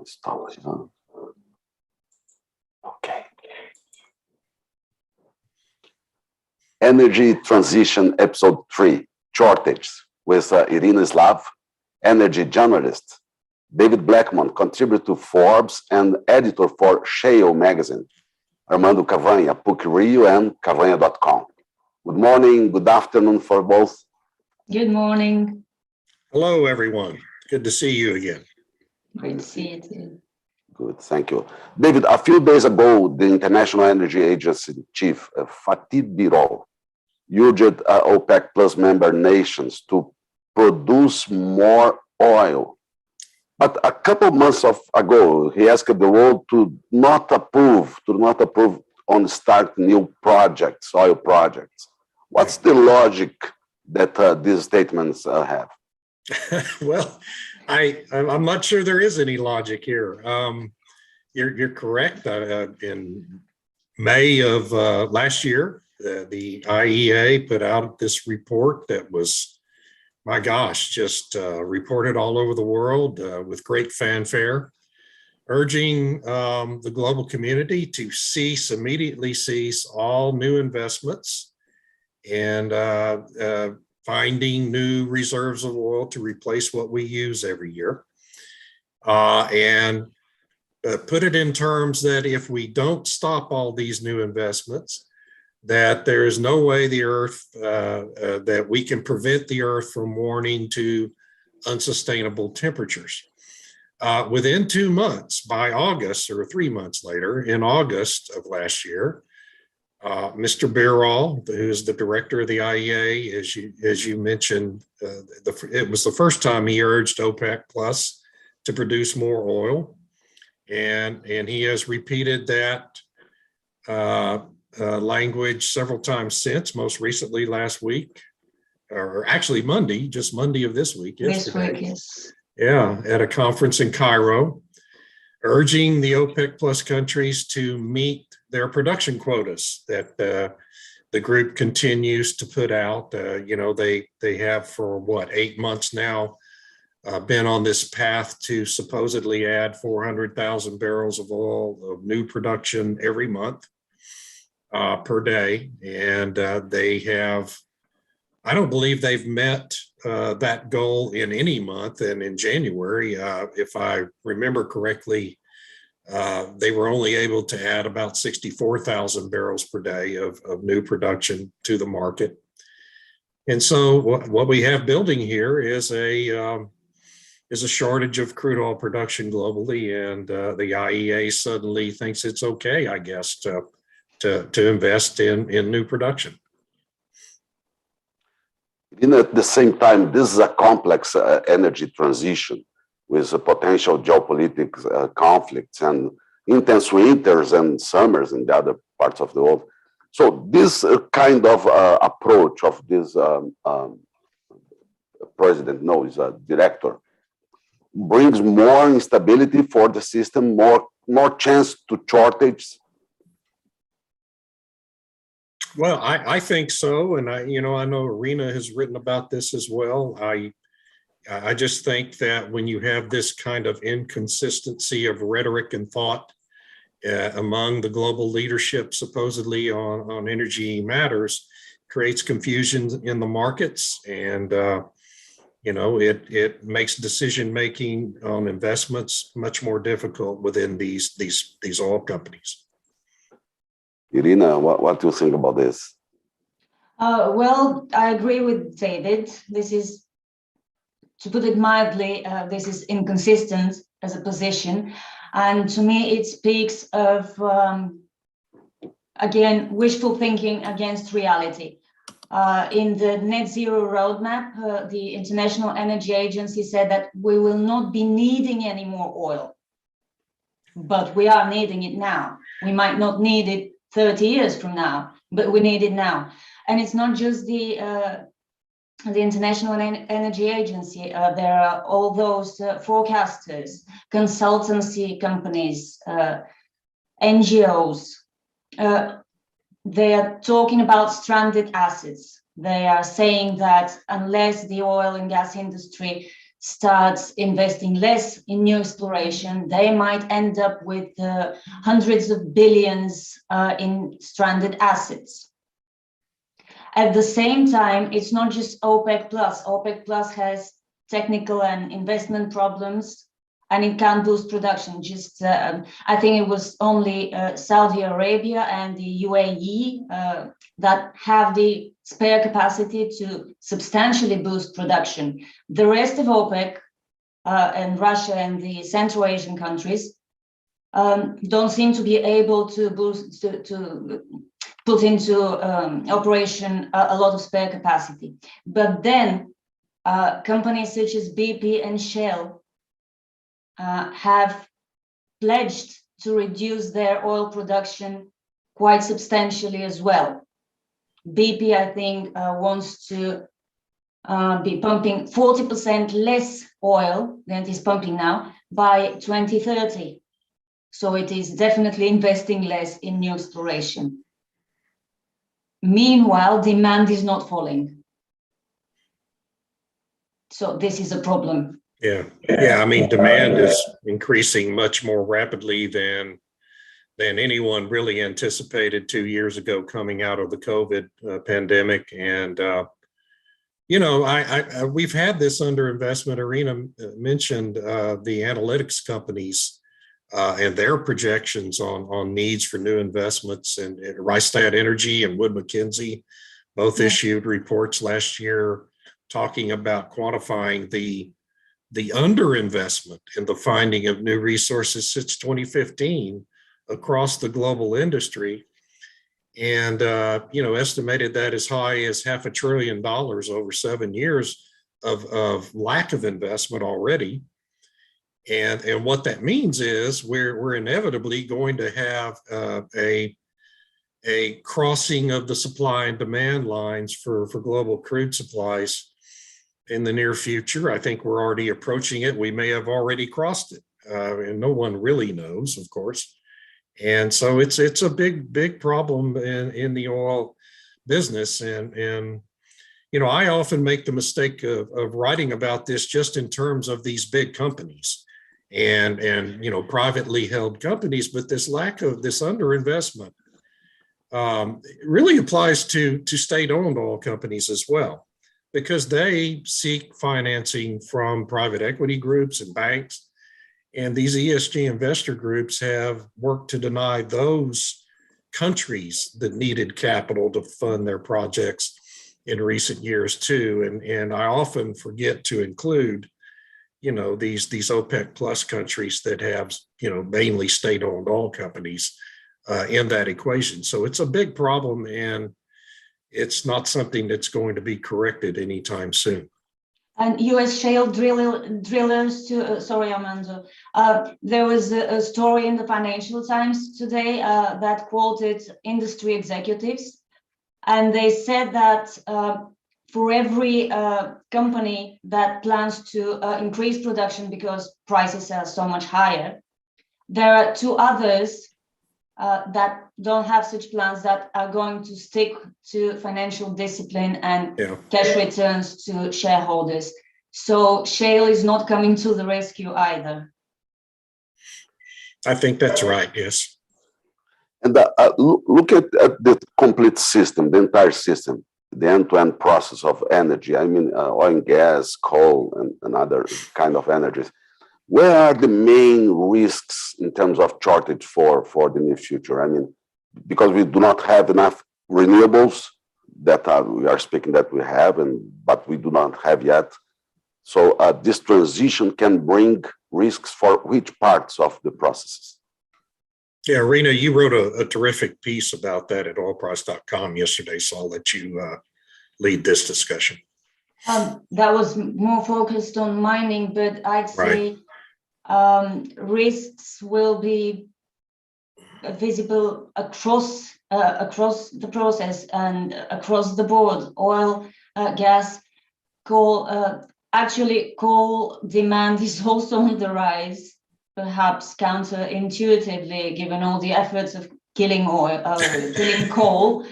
Stop. Okay. Energy Transition, Episode 3, Shortage, with Irina Slav, energy journalist. David Blackmon, contributor to Forbes and editor for Shale magazine. Armando Cavanha, PUC Rio and Cavanha.com. Good morning, good afternoon for both. Good morning. Hello, everyone. Good to see you again. Great to see you too. Good, thank you. David, a few days ago, the International Energy Agency chief, Fatih Birol, urged OPEC Plus member nations to produce more oil. But a couple months ago, he asked the world to not approve on start new projects, oil projects. What's the logic that these statements have? Well, I'm not sure there is any logic here. You're correct. In May of last year, the IEA put out this report that was, my gosh, just reported all over the world with great fanfare, urging the global community to immediately cease all new investments and finding new reserves of oil to replace what we use every year. And put it in terms that if we don't stop all these new investments, that there is no way the earth, that we can prevent the earth from warming to unsustainable temperatures. Within 2 months, by August, or 3 months later, in August of last year, Mr. Birol, who is the director of the IEA, as you mentioned, it was the first time he urged OPEC Plus to produce more oil, and he has repeated that language several times since, most recently last week, or actually Monday, just Monday of this week. Yesterday. This week, yes. Yeah, at a conference in Cairo, urging the OPEC Plus countries to meet their production quotas that the group continues to put out. They have for 8 months now been on this path to supposedly add 400,000 barrels of oil of new production every month per day. And they have, I don't believe they've met that goal in any month. And in January, if I remember correctly, they were only able to add about 64,000 barrels per day of new production to the market. And so what we have building here is a shortage of crude oil production globally, and the IEA suddenly thinks it's okay, I guess, to invest in new production. At the same time, this is a complex energy transition with potential geopolitics conflicts and intense winters and summers in the other parts of the world. So this kind of approach of this president, no, he's a director, brings more instability for the system, more chance to shortage. Well, I think so, and I know Irina has written about this as well. I just think that when you have this kind of inconsistency of rhetoric and thought among the global leadership, supposedly on energy matters, creates confusion in the markets, and it makes decision making on investments much more difficult within these oil companies. Irina, what do you think about this? Well, I agree with David. This is, to put it mildly, this is inconsistent as a position. And to me, it speaks of, again, wishful thinking against reality. In the net zero roadmap, the International Energy Agency said that we will not be needing any more oil, but we are needing it now. We might not need it 30 years from now, but we need it now. And it's not just the International Energy Agency. There are all those forecasters, consultancy companies, NGOs. They are talking about stranded assets. They are saying that unless the oil and gas industry starts investing less in new exploration, they might end up with hundreds of billions in stranded assets. At the same time, it's not just OPEC Plus. OPEC Plus has technical and investment problems, and it can't boost production. Just, I think it was only Saudi Arabia and the UAE that have the spare capacity to substantially boost production. The rest of OPEC and Russia and the Central Asian countries don't seem to be able to boost, to put into operation a lot of spare capacity. But then companies such as BP and Shell have pledged to reduce their oil production quite substantially as well. BP, I think, wants to be pumping 40% less oil than it is pumping now by 2030. So it is definitely investing less in new exploration. Meanwhile, demand is not falling. So this is a problem. Yeah. I mean, demand is increasing much more rapidly than anyone really anticipated 2 years ago coming out of the COVID pandemic. And, we've had this underinvestment. Irina mentioned the analytics companies and their projections on needs for new investments, and Rystad Energy and Wood Mackenzie both issued reports last year talking about quantifying the underinvestment in the finding of new resources since 2015 across the global industry, and estimated that as high as $500 billion over 7 years of lack of investment already. And what that means is we're inevitably going to have a crossing of the supply and demand lines for global crude supplies in the near future. I think we're already approaching it. We may have already crossed it, and no one really knows, of course. And so it's a big problem in the oil business. And I often make the mistake of writing about this just in terms of these big companies and privately held companies, but this lack of this underinvestment really applies to state-owned oil companies as well, because they seek financing from private equity groups and banks. And these ESG investor groups have worked to deny those countries that needed capital to fund their projects in recent years too. And I often forget to include, these OPEC plus countries that have, mainly state-owned oil companies in that equation. So it's a big problem, and it's not something that's going to be corrected anytime soon. And US shale drillers too, sorry, Armando. There was a story in the Financial Times today that quoted industry executives, and they said that for every company that plans to increase production because prices are so much higher, there are two others that don't have such plans that are going to stick to financial discipline and cash returns to shareholders. So shale is not coming to the rescue either. I think that's right, yes. And look at the complete system, the entire system, the end-to-end process of energy. I mean, oil and gas, coal, and other kind of energies. Where are the main risks in terms of shortage for the near future? I mean, because we do not have enough renewables that we are speaking that we have, but we do not have yet. So this transition can bring risks for which parts of the processes? Yeah, Rena, you wrote a terrific piece about that at oilprice.com yesterday, so I'll let you lead this discussion. That was more focused on mining, but I'd say risks will be visible across the process and across the board. Oil, gas, coal. Actually, coal demand is also on the rise, perhaps counterintuitively, given all the efforts of killing coal.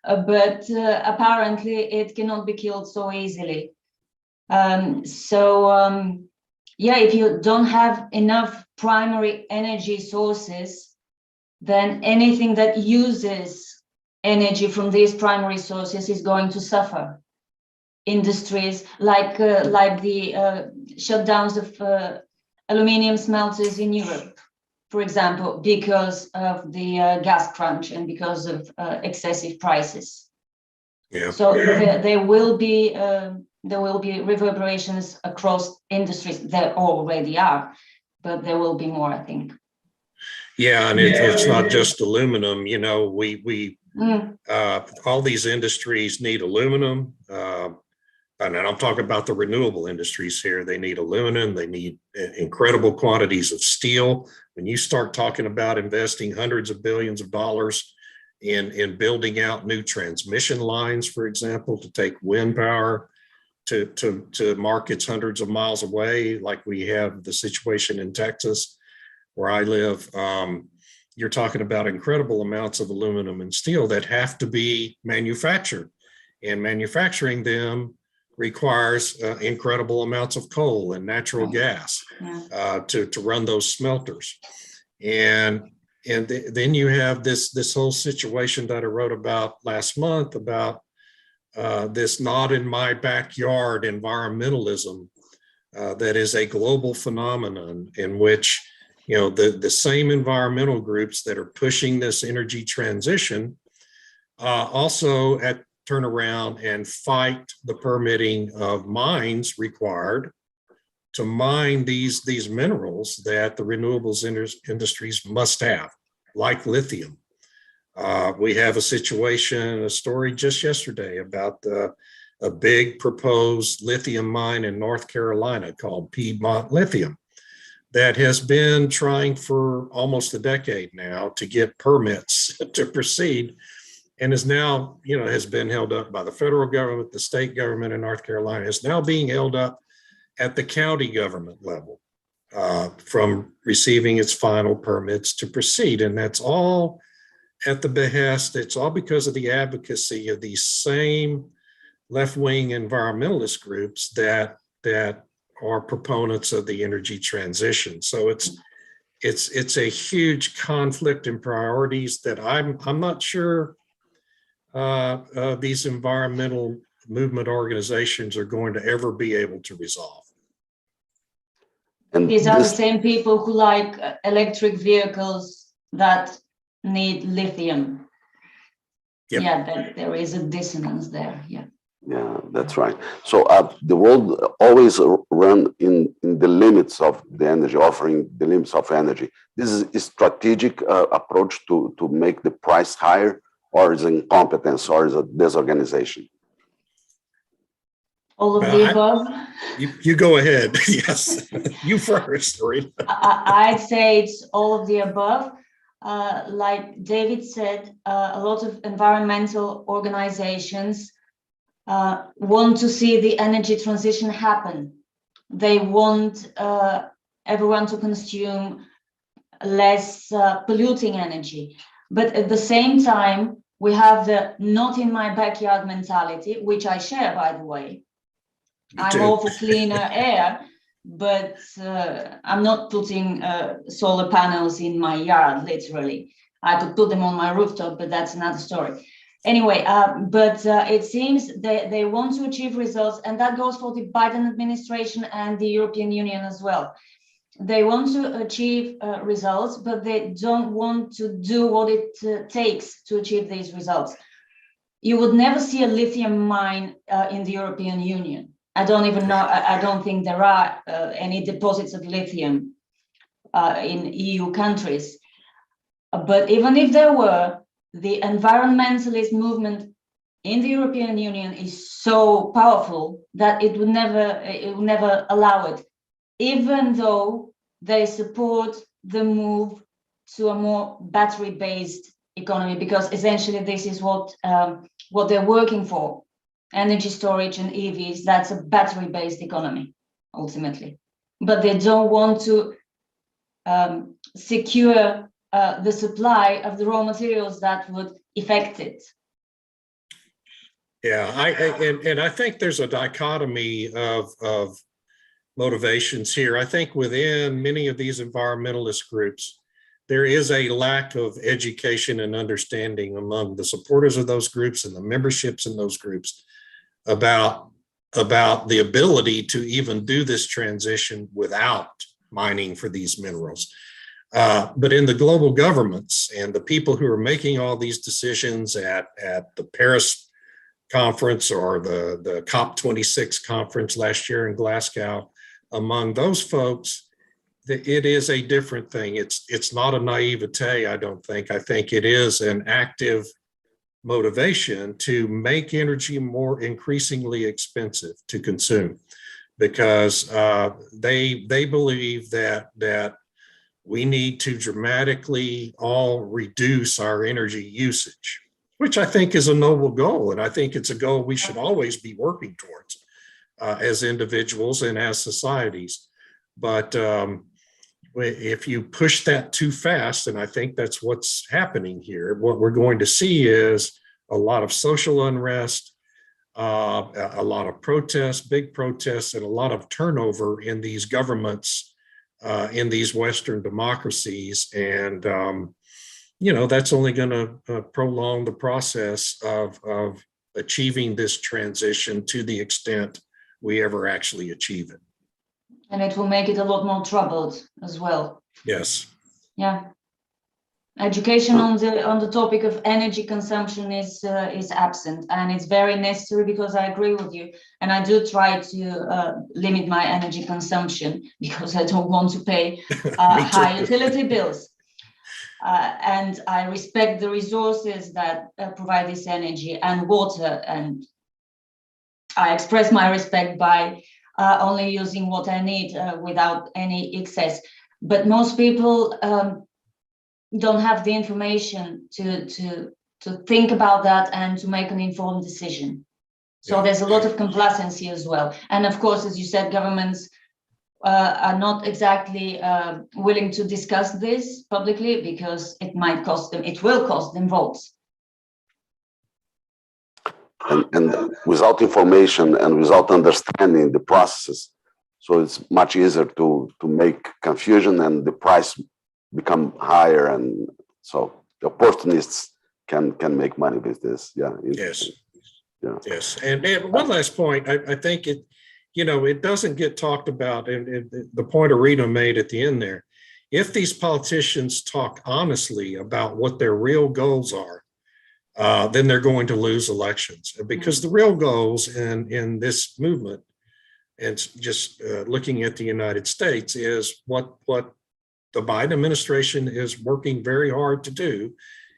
But apparently, it cannot be killed so easily. Yeah, if you don't have enough primary energy sources, then anything that uses energy from these primary sources is going to suffer. Industries like the shutdowns of aluminium smelters in Europe, for example, because of the gas crunch and because of excessive prices. Yeah. So there will be reverberations across industries. There already are, but there will be more, I think. Yeah, and it's not just aluminum. You know, we all these industries need aluminum. And I'm talking about the renewable industries here. They need aluminum. They need incredible quantities of steel. When you start talking about investing hundreds of billions of dollars in building out new transmission lines, for example, to take wind power to markets hundreds of miles away, like we have the situation in Texas, where I live, you're talking about incredible amounts of aluminum and steel that have to be manufactured, and manufacturing them requires incredible amounts of coal and natural gas to run those smelters. And then you have this whole situation that I wrote about last month about this not in my backyard environmentalism that is a global phenomenon, in which, you know, the same environmental groups that are pushing this energy transition also turn around and fight the permitting of mines required to mine these minerals that the renewables industries must have, like lithium. We have a story just yesterday about a big proposed lithium mine in North Carolina called Piedmont Lithium that has been trying for almost a decade now to get permits to proceed, and is now, you know, has been held up by the federal government. The state government in North Carolina is now being held up at the county government level from receiving its final permits to proceed. And that's all at the behest, it's all because of the advocacy of these same left-wing environmentalist groups that are proponents of the energy transition. So it's a huge conflict in priorities that I'm not sure these environmental movement organizations are going to ever be able to resolve. And These are the same people who like electric vehicles that need lithium. Yep. Yeah, there is a dissonance there. Yeah. Yeah, that's right. So the world always run in the limits of the energy, offering the limits of energy. This is a strategic approach to make the price higher, or is incompetence, or is a disorganization? All of the above. You go ahead. Yes, you first, Rita. I'd say it's all of the above. Like David said, a lot of environmental organizations want to see the energy transition happen. They want everyone to consume less polluting energy. But at the same time, we have the not in my backyard mentality, which I share, by the way. I'm all for cleaner air, but I'm not putting solar panels in my yard, literally. I could put them on my rooftop, but that's another story. Anyway, it seems they want to achieve results, and that goes for the Biden administration and the European Union as well. They want to achieve results, but they don't want to do what it takes to achieve these results. You would never see a lithium mine in the European Union. I don't even know, I don't think there are any deposits of lithium in EU countries. But even if there were, the environmentalist movement in the European Union is so powerful that it would never allow it, even though they support the move to a more battery-based economy, because essentially this is what they're working for. Energy storage and EVs, that's a battery-based economy, ultimately. But they don't want to secure the supply of the raw materials that would affect it. Yeah, and I think there's a dichotomy of motivations here. I think within many of these environmentalist groups, there is a lack of education and understanding among the supporters of those groups and the memberships in those groups about the ability to even do this transition without mining for these minerals. But in the global governments and the people who are making all these decisions at the Paris conference or the COP26 conference last year in Glasgow, among those folks, it is a different thing. It's not a naivete, I don't think. I think it is an active motivation to make energy more increasingly expensive to consume, because they believe that we need to dramatically all reduce our energy usage, which I think is a noble goal. And I think it's a goal we should always be working towards as individuals and as societies. But if you push that too fast, and I think that's what's happening here, what we're going to see is a lot of social unrest, a lot of protests, big protests, and a lot of turnover in these governments, in these Western democracies. And, that's only going to prolong the process of achieving this transition to the extent we ever actually achieve it. And it will make it a lot more troubled as well. Yes. Yeah. Education on the topic of energy consumption is absent, and it's very necessary, because I agree with you, and I do try to limit my energy consumption because I don't want to pay high utility bills. And I respect the resources that provide this energy and water, and I express my respect by only using what I need without any excess. But most people don't have the information to think about that and to make an informed decision. So there's a lot of complacency as well. And of course, as you said, governments are not exactly willing to discuss this publicly, because it will cost them votes. And without information and without understanding the processes, so it's much easier to make confusion and the price become higher, and so the opportunists can make money with this. Yes. Yeah. Yes. And one last point, I think it doesn't get talked about, and the point Arita made at the end there. If these politicians talk honestly about what their real goals are, then they're going to lose elections, because the real goals in this movement, and just looking at the United States, is what the Biden administration is working very hard to do,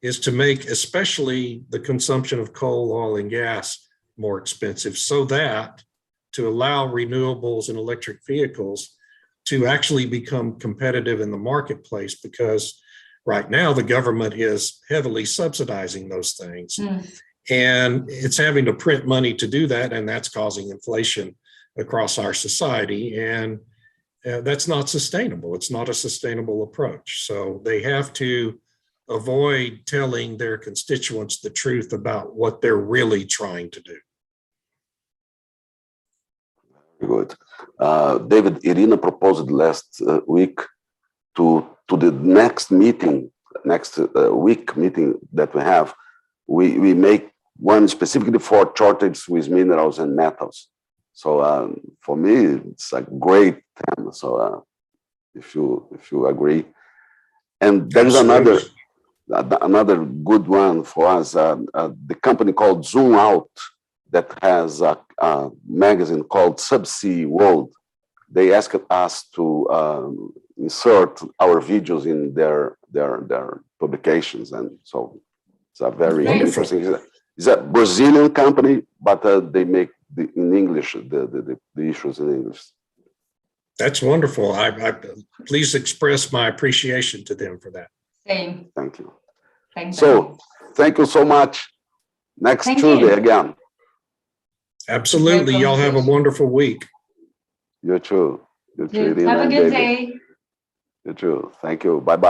is to make especially the consumption of coal, oil, and gas more expensive, so that to allow renewables and electric vehicles to actually become competitive in the marketplace, because right now the government is heavily subsidizing those things. And it's having to print money to do that, and that's causing inflation across our society. And that's not sustainable. It's not a sustainable approach. So they have to avoid telling their constituents the truth about what they're really trying to do. Good. David, Irina proposed last week to the next meeting, week meeting that we have, we make one specifically for shortage with minerals and metals. So for me, it's a great theme. So if you agree, and there is another good one for us. The company called Zoom Out, that has a magazine called Subsea World. They asked us to insert our videos in their publications, and so it's a very interesting. It's a Brazilian company, but they make in English the issues in English. That's wonderful. I please express my appreciation to them for that. Same. Thank you. Thanks. So thank you so much. Next Tuesday again. Absolutely. Y'all have a wonderful week. You too. You too. Have a good day. You too. Thank you. Bye-bye.